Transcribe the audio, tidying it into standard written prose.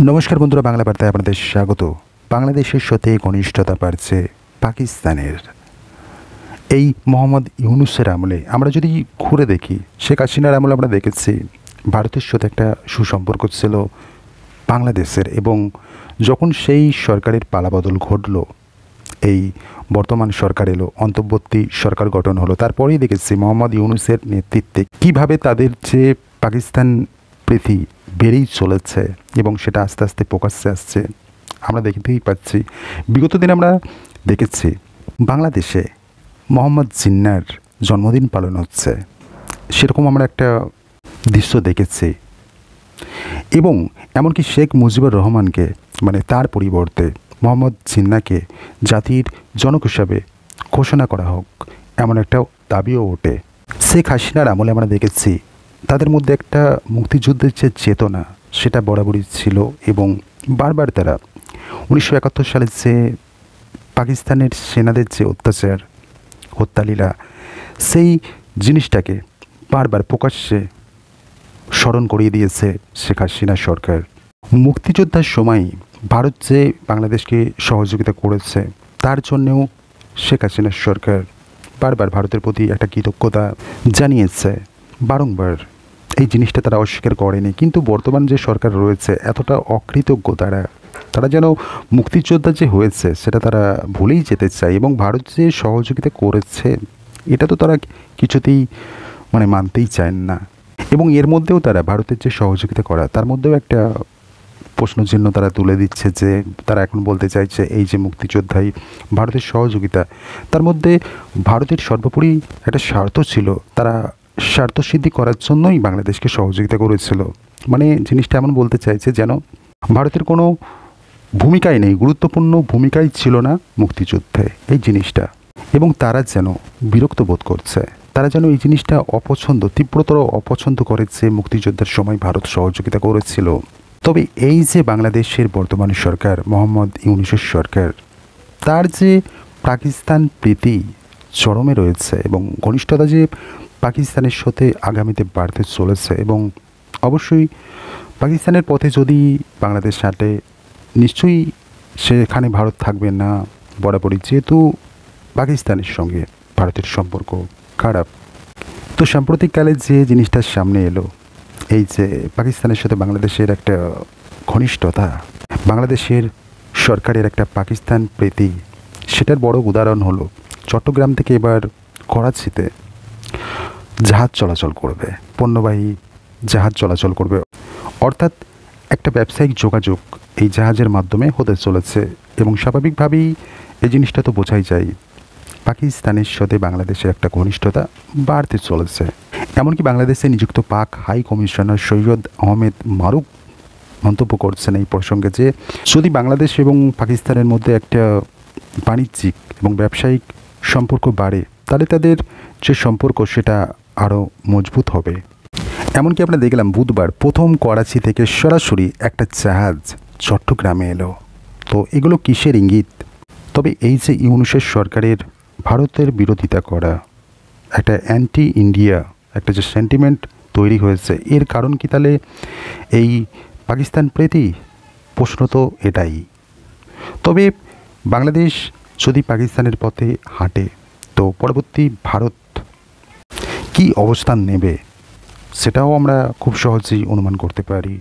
নমস্কার বন্ধুরা, বাংলা বার্তায় আপনাদের স্বাগত। বাংলাদেশের সাথে ঘনিষ্ঠতা বাড়ছে পাকিস্তানের। এই মোহাম্মদ ইউনূসের আমলে আমরা যদি ঘুরে দেখি, শেখ হাসিনার আমলে আমরা দেখেছি ভারতের সাথে একটা সুসম্পর্ক ছিল বাংলাদেশের, এবং যখন সেই সরকারের পালাবদল ঘটল, এই বর্তমান সরকার এলো, অন্তর্বর্তী সরকার গঠন হলো, তারপরেই দেখেছি মোহাম্মদ ইউনূসের নেতৃত্বে কিভাবে তাদের যে পাকিস্তান প্রীতি বেড়েই চলেছে এবং সেটা আস্তে আস্তে প্রকাশ্যে আসছে। আমরা দেখতেই পাচ্ছি, বিগত দিনে আমরা দেখেছি বাংলাদেশে মোহাম্মদ জিন্নার জন্মদিন পালন হচ্ছে, সেরকম আমরা একটা দৃশ্য দেখেছি। এবং এমনকি শেখ মুজিবুর রহমানকে, মানে তার পরিবর্তে মোহাম্মদ জিন্নাকে জাতির জনক হিসাবে ঘোষণা করা হোক, এমন একটা দাবিও ওঠে। শেখ হাসিনার আমলে আমরা দেখেছি তাদের মধ্যে একটা মুক্তিযুদ্ধের যে চেতনা, সেটা বরাবরই ছিল, এবং বারবার তারা 1971 সালে যে পাকিস্তানের সেনাদের যে অত্যাচার, হত্যালীলা, সেই জিনিসটাকে বারবার প্রকাশ্যে স্মরণ করিয়ে দিয়েছে শেখ হাসিনা সরকার। মুক্তিযোদ্ধার সময় ভারত যে বাংলাদেশকে সহযোগিতা করেছে, তার জন্যেও শেখ হাসিনা সরকার বারবার ভারতের প্রতি একটা কৃতজ্ঞতা জানিয়েছে। বারংবার এই জিনিসটা তারা অস্বীকার করেনি, কিন্তু বর্তমান যে সরকার রয়েছে এতটা অকৃতজ্ঞ তারা যেন মুক্তিযোদ্ধা যে হয়েছে সেটা তারা ভুলেই যেতে চায়, এবং ভারত যে সহযোগিতা করেছে এটা তো তারা কিছুতেই মানতেই চায় না। এবং এর মধ্যেও তারা ভারতের যে সহযোগিতা করা, তার মধ্যেও একটা প্রশ্নচিহ্ন তারা তুলে দিচ্ছে, যে তারা এখন বলতে চাইছে এই যে মুক্তিযোদ্ধাই ভারতের সহযোগিতা, তার মধ্যে ভারতের সর্বোপরি একটা স্বার্থ ছিল, তারা স্বার্থসিদ্ধি করার জন্যই বাংলাদেশকে সহযোগিতা করেছিল। জিনিসটা এমন বলতে চাইছে যেন ভারতের কোনো ভূমিকাই নেই, গুরুত্বপূর্ণ ভূমিকাই ছিল না মুক্তিযুদ্ধে এই জিনিসটা, এবং তারা যেন বিরক্ত বোধ করছে, তারা যেন এই জিনিসটা তীব্রতর অপছন্দ করেছে মুক্তিযুদ্ধের সময় ভারত সহযোগিতা করেছিল। তবে এই যে বাংলাদেশের বর্তমান সরকার, মোহাম্মদ ইউনূসের সরকার, তার যে পাকিস্তান প্রীতি চরমে রয়েছে এবং ঘনিষ্ঠতা যে পাকিস্তানের সাথে আগামীতে বাড়তে চলেছে, এবং অবশ্যই পাকিস্তানের পথে যদি বাংলাদেশ হাঁটে, নিশ্চয়ই সেখানে ভারত থাকবে না বরাবরই, যেহেতু পাকিস্তানের সঙ্গে ভারতের সম্পর্ক খারাপ। তো সাম্প্রতিককালে যে জিনিসটা সামনে এলো, এই যে পাকিস্তানের সাথে বাংলাদেশের একটা ঘনিষ্ঠতা, বাংলাদেশের সরকারের একটা পাকিস্তান প্রীতি, সেটার বড় উদাহরণ হলো চট্টগ্রাম থেকে এবার করাচিতে জাহাজ চলাচল করবে, পণ্যবাহী জাহাজ চলাচল করবে, অর্থাৎ একটা ব্যবসায়িক যোগাযোগ এই জাহাজের মাধ্যমে হতে চলেছে। এবং স্বাভাবিকভাবেই এই জিনিসটা তো বোঝাই যায় পাকিস্তানের সাথে বাংলাদেশের একটা ঘনিষ্ঠতা বাড়তে চলেছে। এমনকি বাংলাদেশে নিযুক্ত পাক হাই কমিশনার সৈয়দ আহমেদ মারুফ মন্তব্য করছেন এই প্রসঙ্গে, যে যদি বাংলাদেশ এবং পাকিস্তানের মধ্যে একটা বাণিজ্যিক এবং ব্যবসায়িক সম্পর্ক বাড়ে, তাহলে তাদের যে সম্পর্ক সেটা আরও মজবুত হবে। এমনকি আমরা দেখলাম বুধবার প্রথম করাচি থেকে সরাসরি একটা জাহাজ চট্টগ্রামে এলো। তো এগুলো কিসের ইঙ্গিত? তবে এই যে ইউনূসের সরকারের ভারতের বিরোধিতা করা, একটা অ্যান্টি ইন্ডিয়া একটা যে সেন্টিমেন্ট তৈরি হয়েছে, এর কারণ কি তাহলে এই পাকিস্তান প্রীতি? প্রশ্ন তো এটাই। তবে বাংলাদেশ যদি পাকিস্তানের পথে হাঁটে, তো পরবর্তী ভারত কী অবস্থান নেবে সেটাও আমরা খুব সহজেই অনুমান করতে পারি।